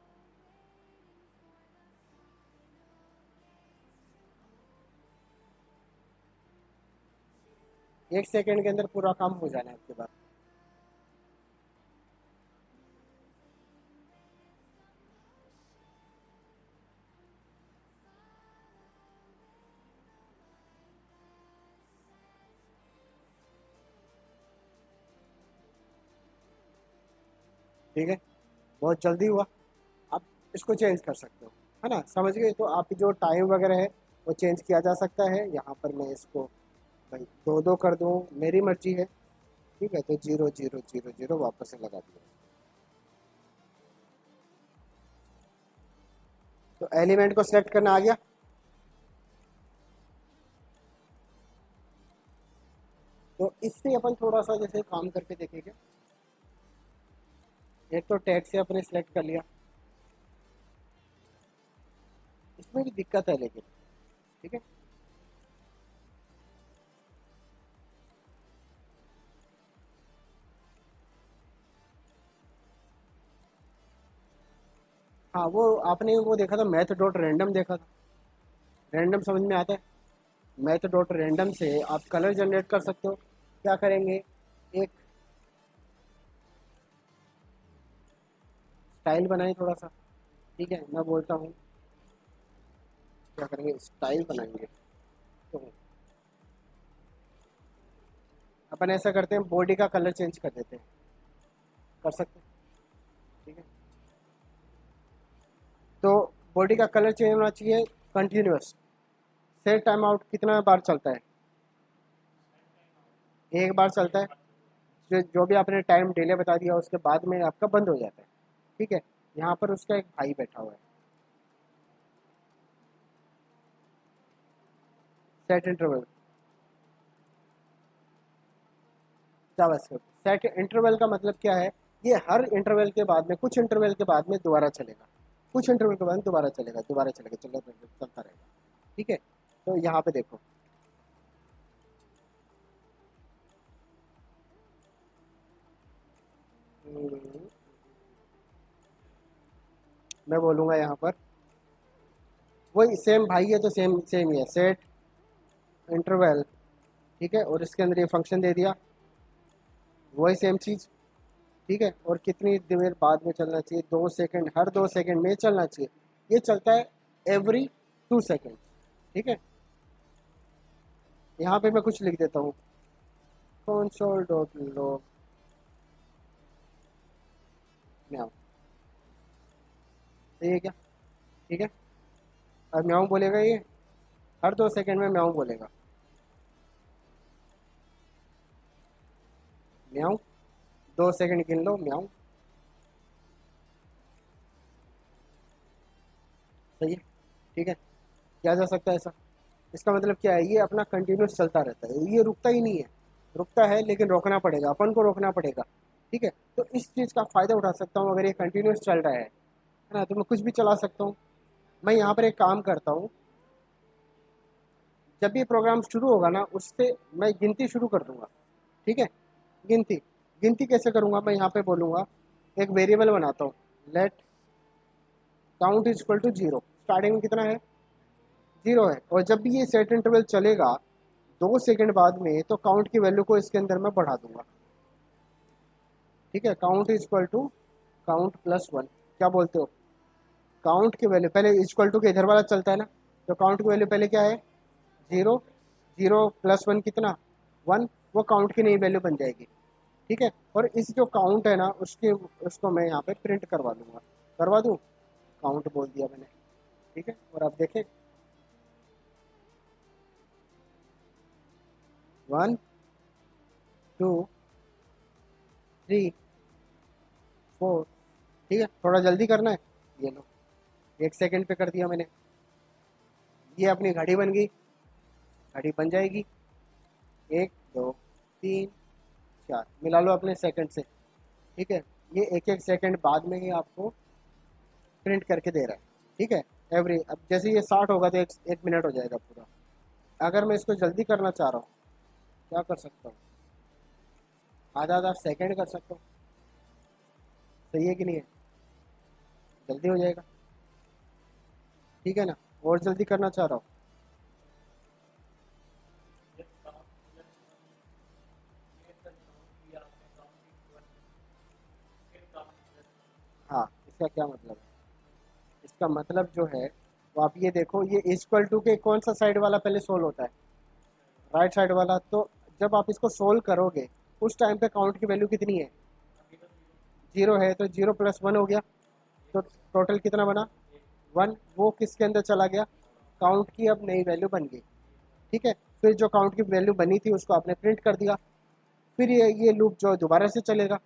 Speaker 1: 1 सेकेंड के अंदर पूरा काम हो जाना है आपके पास। ठीक है, बहुत जल्दी हुआ। आप इसको चेंज कर सकते हो, है ना, समझ गए। तो आप जो टाइम वगैरह है वो चेंज किया जा सकता है। यहाँ पर मैं इसको भाई 2 2 कर दूँ, मेरी मर्जी है। ठीक है, तो 0 0 0 0 वापस से लगा दिया। तो एलिमेंट को सिलेक्ट करना आ गया। तो इससे अपन थोड़ा सा जैसे काम करके देखेंगे। एक तो टैग से अपने सिलेक्ट कर लिया, इसमें भी दिक्कत है लेकिन। ठीक है, हाँ वो आपने वो देखा था, मैथ डॉट रैंडम देखा था, रैंडम समझ में आता है। मैथ डॉट रैंडम से आप कलर जनरेट कर सकते हो। क्या करेंगे, एक स्टाइल बनाएं थोड़ा सा, ठीक है, मैं बोलता हूँ क्या करेंगे, स्टाइल बनाएंगे। तो अपन ऐसा करते हैं, बॉडी का कलर चेंज कर देते हैं, कर सकते हैं, ठीक है। तो बॉडी का कलर चेंज होना चाहिए कंटिन्यूअस। सेट टाइम आउट कितना बार चलता है, एक बार चलता है। जो भी आपने टाइम डिले बता दिया उसके बाद में आपका बंद हो जाता है, ठीक है। यहाँ पर उसका एक भाई बैठा हुआ है, set interval, JavaScript. Set interval का मतलब क्या है, ये हर इंटरवल के बाद में, कुछ इंटरवल के बाद में दोबारा चलेगा, कुछ इंटरवल के बाद में दोबारा चलेगा, दोबारा चलेगा, चलता रहेगा, ठीक है। तो यहाँ पे देखो, हम्म, मैं बोलूँगा यहाँ पर वही सेम भाई है, तो सेम सेम ही है, सेट इंटरवल, ठीक है। और इसके अंदर ये फंक्शन दे दिया, वही सेम चीज़, ठीक है। और कितनी देर बाद में चलना चाहिए, 2 सेकंड, हर 2 सेकंड में चलना चाहिए। ये चलता है एवरी 2 सेकंड, ठीक है। यहाँ पे मैं कुछ लिख देता हूँ, कंसोल डॉट लॉग म्याऊ, सही है क्या, ठीक है। अब म्याऊ बोलेगा ये, हर 2 सेकंड में म्याऊ बोलेगा, म्याऊ, 2 सेकंड गिन लो, म्याऊ, सही है, ठीक है। किया जा सकता है ऐसा। इसका मतलब क्या है, ये अपना कंटिन्यूस चलता रहता है, ये रुकता ही नहीं है, रुकता है लेकिन रोकना पड़ेगा, अपन को रोकना पड़ेगा, ठीक है। तो इस चीज़ का फ़ायदा उठा सकता हूँ, अगर ये कंटिन्यूस चल रहा है ना, तो मैं कुछ भी चला सकता हूँ। मैं यहाँ पर एक काम करता हूँ, जब भी प्रोग्राम शुरू होगा ना, उससे मैं गिनती शुरू कर दूंगा, ठीक है। गिनती, गिनती कैसे करूँगा, मैं यहाँ पे बोलूँगा, एक वेरिएबल बनाता हूँ, let count is equal to 0। Starting में कितना है, 0 है। और जब भी ये सेट इंटरवल चलेगा 2 सेकंड बाद में, तो काउंट की वैल्यू को इसके अंदर मैं बढ़ा दूंगा, ठीक है। Count is equal to count plus 1, क्या बोलते हो, काउंट की वैल्यू पहले इक्वल टू के इधर वाला चलता है ना, तो काउंट की वैल्यू पहले क्या है, 0, 0 + 1 कितना, 1, वो काउंट की नई वैल्यू बन जाएगी, ठीक है। और इस जो काउंट है ना, उसके उसको मैं यहाँ पे प्रिंट करवा दूंगा, करवा दूँ, काउंट बोल दिया मैंने, ठीक है। और अब देखें, 1, 2, 3, 4, ठीक है। थोड़ा जल्दी करना है, ये लो, 1 सेकंड पे कर दिया मैंने, ये अपनी घड़ी बन गई, घड़ी बन जाएगी, 1, 2, 3, 4, मिला लो अपने सेकंड से, ठीक है। ये एक एक सेकंड बाद में ही आपको प्रिंट करके दे रहा है, ठीक है। एवरी, अब जैसे ये 60 होगा तो एक मिनट हो जाएगा पूरा। अगर मैं इसको जल्दी करना चाह रहा हूँ, क्या कर सकता हूँ, आधा आधा सेकंड कर सकता हूँ, सही है कि नहीं है, जल्दी हो जाएगा, ठीक है ना। और जल्दी करना चाह रहा हूँ, हाँ, इसका क्या मतलब है, इसका मतलब जो है, वो आप ये देखो, ये इक्वल टू के कौन सा साइड वाला पहले सोल्व होता है, राइट साइड वाला। तो जब आप इसको सोल्व करोगे, उस टाइम पे काउंट की वैल्यू कितनी है, 0 है, तो 0 + 1 हो गया, तो टोटल कितना बना, 1, वो किसके अंदर चला गया, काउंट की अब नई वैल्यू बन गई, ठीक है। फिर जो काउंट की वैल्यू बनी थी उसको आपने प्रिंट कर दिया, फिर ये लूप जो दोबारा से चलेगा,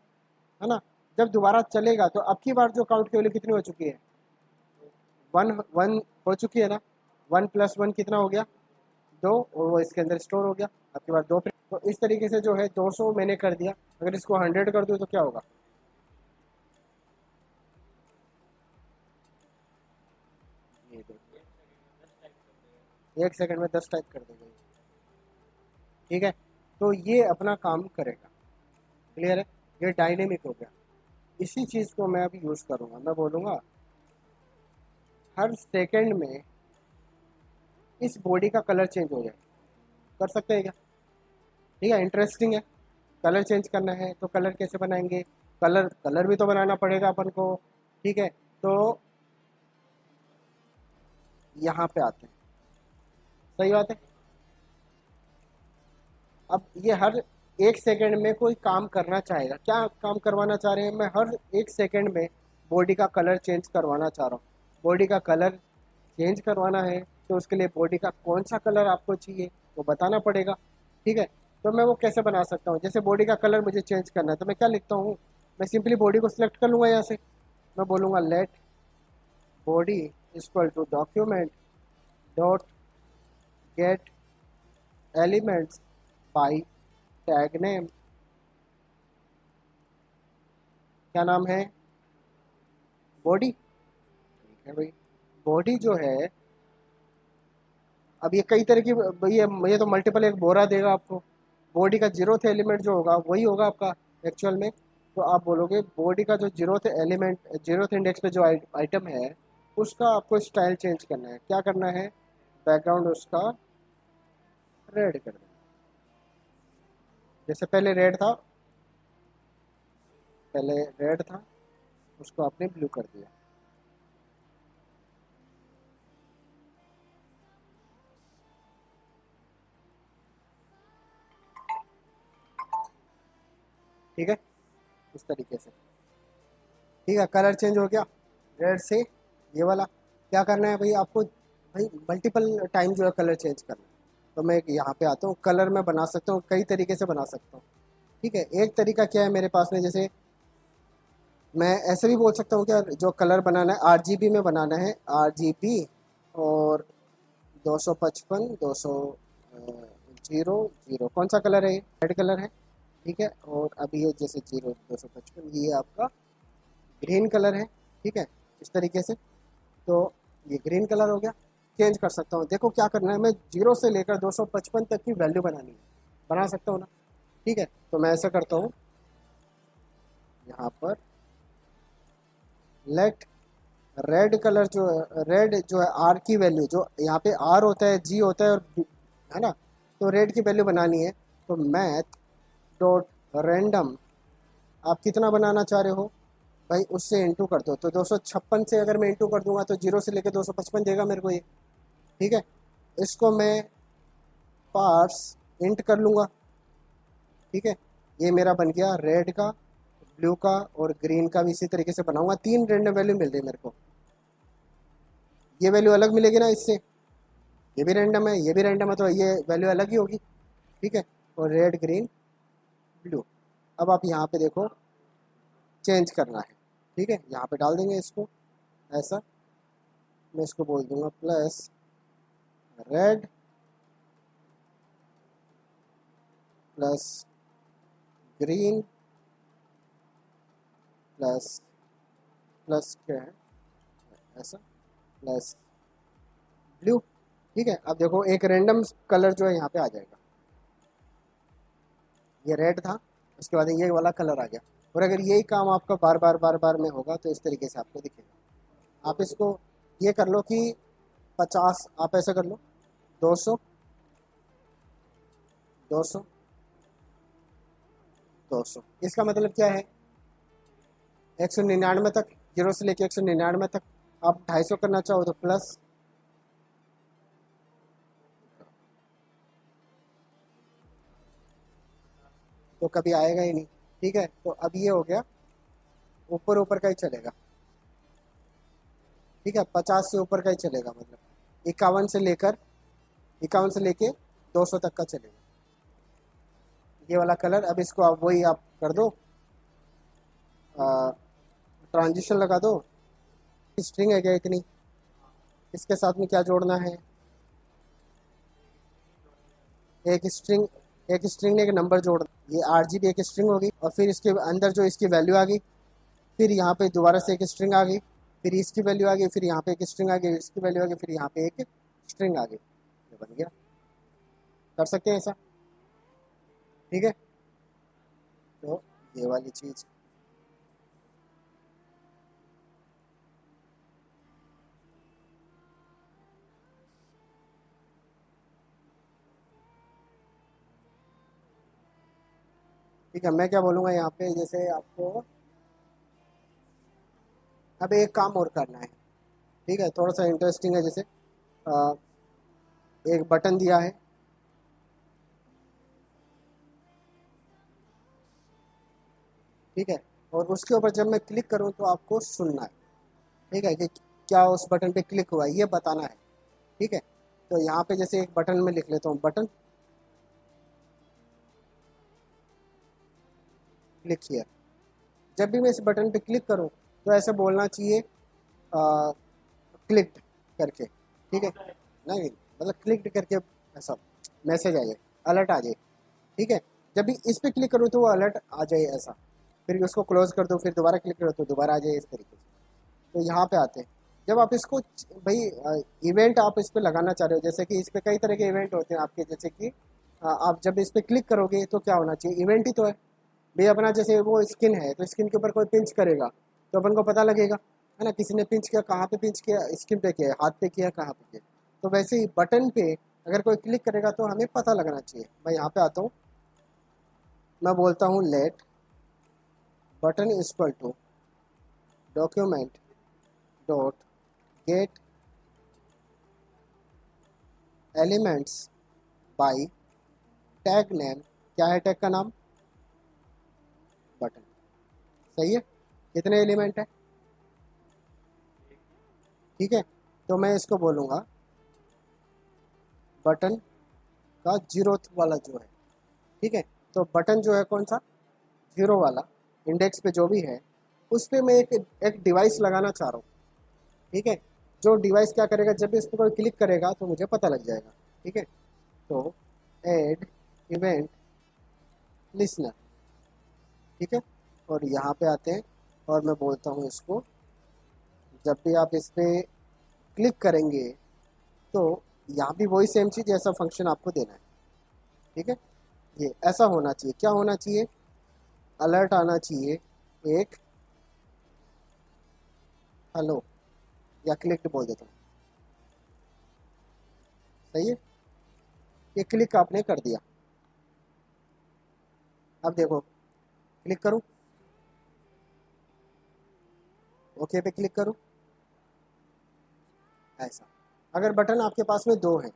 Speaker 1: है ना। जब दोबारा चलेगा तो अब की बार जो काउंट की वैल्यू कितनी हो चुकी है, 1 हो चुकी है ना, 1 + 1 कितना हो गया, 2, और वो इसके अंदर स्टोर हो गया, अब की बार 2 प्रिंट। तो इस तरीके से जो है 200 मैंने कर दिया, अगर इसको 100 कर दूँ तो क्या होगा, ये देखिए, 1 सेकंड में 10 टाइप कर देंगे, ठीक है। तो ये अपना काम करेगा, क्लियर है, ये डायनेमिक हो गया। इसी चीज़ को मैं अभी यूज़ करूँगा, मैं बोलूँगा हर सेकंड में इस बॉडी का कलर चेंज हो जाए, कर सकते हैं क्या? ठीक है, इंटरेस्टिंग है। कलर चेंज करना है तो कलर कैसे बनाएंगे? कलर कलर भी तो बनाना पड़ेगा अपन को। ठीक है, तो यहाँ पे आते हैं। सही बात है। अब ये हर एक सेकंड में कोई काम करना चाहेगा, क्या काम करवाना चाह रहे हैं? मैं हर एक सेकंड में बॉडी का कलर चेंज करवाना चाह रहा हूँ। बॉडी का कलर चेंज करवाना है तो उसके लिए बॉडी का कौन सा कलर आपको चाहिए वो बताना पड़ेगा। ठीक है, तो मैं वो कैसे बना सकता हूँ? जैसे बॉडी का कलर मुझे चेंज करना है तो मैं क्या लिखता हूँ? मैं सिंपली बॉडी को सिलेक्ट कर लूँगा यहाँ से। मैं बोलूँगा let body equal to document dot get elements by tag name. क्या नाम है? बॉडी। ठीक है भाई, बॉडी जो है, अब ये कई तरह की, ये तो मल्टीपल एक बोरा देगा आपको। बॉडी का जीरोथ एलिमेंट जो होगा वही होगा आपका एक्चुअल में। तो आप बोलोगे बॉडी का जो जीरोथ एलिमेंट, जीरोथ इंडेक्स पे जो आइटम है उसका आपको स्टाइल चेंज करना है। क्या करना है? बैकग्राउंड उसका रेड कर देना। जैसे पहले रेड था, पहले रेड था, उसको आपने ब्लू कर दिया। ठीक है, इस तरीके से। ठीक है, कलर चेंज हो गया रेड से ये वाला। क्या करना है भाई आपको? भाई मल्टीपल टाइम जो है कलर चेंज करना है। तो मैं यहाँ पे आता हूँ, कलर मैं बना सकता हूँ, कई तरीके से बना सकता हूँ। ठीक है, एक तरीका क्या है मेरे पास में, जैसे मैं ऐसे भी बोल सकता हूँ कि जो कलर बनाना है आरजीबी में बनाना है, आरजीबी और 255 200 जीरो जीरो, कौन सा कलर है? ये रेड कलर है। ठीक है, और अभी ये जैसे जीरो 255 ये आपका ग्रीन कलर है। ठीक है, इस तरीके से। तो ये ग्रीन कलर हो गया। चेंज कर सकता हूँ, देखो क्या करना है, मैं जीरो से लेकर 255 तक की वैल्यू बनानी है। बना सकता हूँ ना? ठीक है, तो मैं ऐसा करता हूँ, यहाँ पर लेट रेड कलर जो है, रेड जो है आर की वैल्यू, जो यहाँ पे आर होता है, जी होता है, और है ना, तो रेड की वैल्यू बनानी है। तो मैथ डॉट रैंडम, आप कितना बनाना चाह रहे हो भाई उससे इंटू कर दो। तो 256 से अगर मैं इंटू कर दूंगा तो जीरो से लेकर 255 देगा मेरे को ये। ठीक है, इसको मैं पार्स इंट कर लूँगा। ठीक है, ये मेरा बन गया रेड का, ब्लू का और ग्रीन का भी इसी तरीके से बनाऊंगा। तीन रेंडम वैल्यू मिल रही है मेरे को। ये वैल्यू अलग मिलेगी ना इससे, ये भी रैंडम है, ये भी रैंडम है, तो ये वैल्यू अलग ही होगी। ठीक है, और रेड ग्रीन ब्लू। अब आप यहाँ पे देखो चेंज करना है। ठीक है, यहाँ पे डाल देंगे इसको ऐसा। मैं इसको बोल दूंगा plus red plus green plus plus क्या है ऐसा, प्लस ब्लू। ठीक है, अब देखो एक रैंडम कलर जो है यहाँ पे आ जाएगा। ये रेड था, उसके बाद ये वाला कलर आ गया। और अगर यही काम आपका बार बार बार बार में होगा तो इस तरीके से आपको दिखेगा। आप इसको ये कर लो कि 50, आप ऐसा कर लो 200 200 200। इसका मतलब क्या है? 199 तक, जीरो से लेके 199 तक। आप 250 करना चाहो तो प्लस, तो कभी आएगा ही नहीं। ठीक है, तो अब ये हो गया, ऊपर ऊपर का ही चलेगा। ठीक है, 50 से ऊपर का ही चलेगा, मतलब 51 से लेके 200 तक का चलेगा ये वाला कलर। अब इसको आप वही आप कर दो, ट्रांजिशन लगा दो। स्ट्रिंग है क्या इतनी? इसके साथ में क्या जोड़ना है? एक स्ट्रिंग ने एक नंबर जोड़, ये आरजीबी एक स्ट्रिंग होगी, और फिर इसके अंदर जो इसकी वैल्यू आ गई, फिर यहाँ पे दोबारा से एक स्ट्रिंग आ गई, फिर इसकी वैल्यू आ गई, फिर यहाँ पे एक स्ट्रिंग आ गई, इसकी वैल्यू आ गई, फिर यहाँ पे एक स्ट्रिंग आ गई। ये बन गया। कर सकते हैं ऐसा। ठीक है, तो ये वाली चीज़। ठीक है, मैं क्या बोलूँगा यहाँ पे, जैसे आपको अब एक काम और करना है। ठीक है, थोड़ा सा इंटरेस्टिंग है। जैसे अ, एक बटन दिया है, ठीक है, और उसके ऊपर जब मैं क्लिक करूँ तो आपको सुनना है। ठीक है, कि क्या उस बटन पे क्लिक हुआ है ये बताना है। ठीक है, तो यहाँ पे जैसे एक बटन में लिख लेता हूँ, बटन क्लिक किया। जब भी मैं इस बटन पे क्लिक करूँ तो ऐसे बोलना चाहिए क्लिक्ड करके। ठीक है, नहीं मतलब क्लिक्ड करके ऐसा मैसेज आ जाए, अलर्ट आ जाए। ठीक है, जब भी इस पे क्लिक करूँ तो वो अलर्ट आ जाए ऐसा, फिर उसको क्लोज कर दो, फिर दोबारा क्लिक करो तो दोबारा आ जाए, इस तरीके से। तो यहाँ पे आते हैं, जब आप इसको भाई इवेंट आप इस पे लगाना चाह रहे हो, जैसे कि इस पे कई तरह के इवेंट होते हैं आपके, जैसे कि आप जब इस पे क्लिक करोगे तो क्या होना चाहिए, इवेंट ही तो है भाई अपना। जैसे वो स्किन है तो स्किन के ऊपर कोई पिंच करेगा तो अपन को पता लगेगा, है ना, किसी ने पिंच किया, कहाँ पे पिंच किया, स्किन पे किया, हाथ पे किया, कहाँ पे किया। तो वैसे ही बटन पे अगर कोई क्लिक करेगा तो हमें पता लगना चाहिए। मैं यहाँ पे आता हूँ, मैं बोलता हूँ let button equal to document dot get elements by tag name. क्या है टैग का नाम, बटन। सही है, कितने एलिमेंट है, ठीक है। तो मैं इसको बोलूँगा बटन का जीरोथ वाला जो है, ठीक है। तो बटन जो है कौन सा, जीरो वाला, इंडेक्स पे जो भी है उस पर मैं एक डिवाइस लगाना चाह रहा हूँ। ठीक है, जो डिवाइस क्या करेगा, जब भी इस पर कोई क्लिक करेगा तो मुझे पता लग जाएगा। ठीक है, तो ऐड इवेंट लिसनर। ठीक है, और यहाँ पे आते हैं और मैं बोलता हूँ इसको, जब भी आप इस पर क्लिक करेंगे तो यहाँ भी वही सेम चीज़, ऐसा फंक्शन आपको देना है। ठीक है, ये ऐसा होना चाहिए, क्या होना चाहिए, अलर्ट आना चाहिए एक हेलो, या क्लिक बोल देता हूँ। सही है, ये क्लिक आपने कर दिया। अब देखो, क्लिक करूँ, ओके पे क्लिक करूँ, ऐसा। अगर बटन आपके पास में दो है,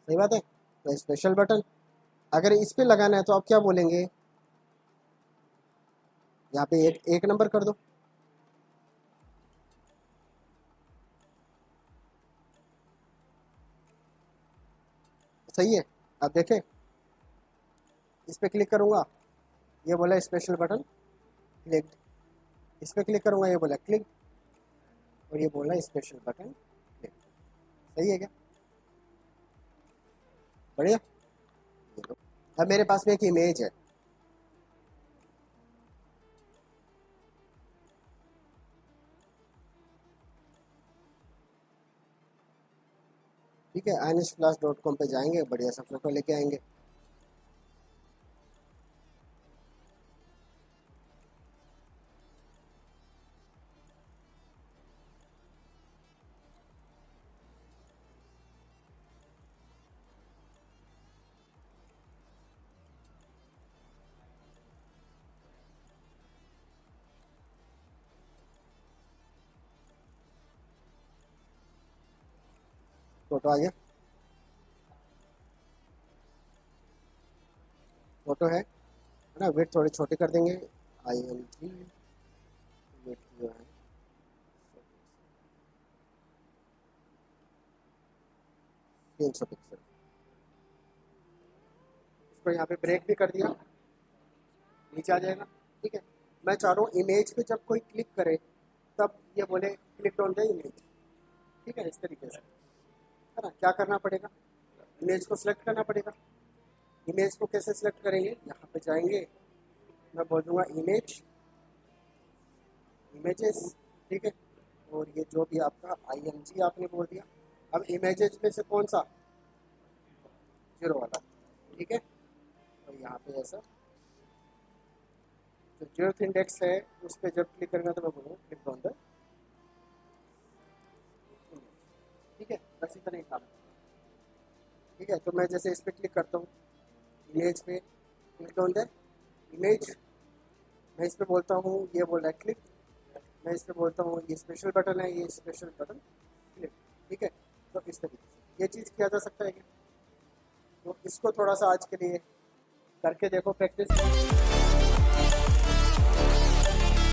Speaker 1: सही बात है, तो स्पेशल बटन। अगर इस पे लगाना है तो आप क्या बोलेंगे, यहाँ पे एक नंबर कर दो। सही है, अब देखें, इस पे क्लिक करूँगा, ये बोला स्पेशल बटन क्लिक। इस पे क्लिक करूँगा, ये बोला क्लिक, और ये बोला स्पेशल बटन क्लिक। सही है क्या, बढ़िया। ये लो। अब मेरे पास में एक इमेज है, ठीक है, anisflash.com पे जाएंगे, बढ़िया सा फोटो लेके आएंगे। फोटो आ गया, फोटो है ना, वेट थोड़ी छोटी कर देंगे, IMG वेट जो है 300 पिक्सल। इसको यहाँ पे ब्रेक भी कर दिया, नीचे आ जाएगा। ठीक है, मैं चाह रहा हूँ इमेज पे जब कोई क्लिक करे तब ये बोले क्लिक ऑन द इमेज। ठीक है, इस तरीके से, है ना। क्या करना पड़ेगा, इमेज को सिलेक्ट करना पड़ेगा। इमेज को कैसे सिलेक्ट करेंगे, यहाँ पे जाएंगे, मैं बोल दूंगा इमेज, इमेजेस। ठीक है, और ये जो भी आपका IMG आपने बोल दिया। अब इमेजेस में से कौन सा, जीरो वाला। ठीक है, और यहाँ पे ऐसा जो जीरो इंडेक्स है उस पर जब क्लिक करेंगे तो मैं बोलूँगा क्लिक ऑन द इमेज। ठीक है, बस इतना ही काम है। ठीक है, तो मैं जैसे इस पर क्लिक करता हूँ, इमेज पे क्लिक ऑन द इमेज, मैं इस पर बोलता हूँ, ये बोल रहा है क्लिक, मैं इस पर बोलता हूँ ये स्पेशल बटन है, ये स्पेशल बटन क्लिक। ठीक है, तो इस तरीके से ये चीज़ किया जा सकता है क्या? तो इसको थोड़ा सा आज के लिए करके देखो प्रैक्टिस।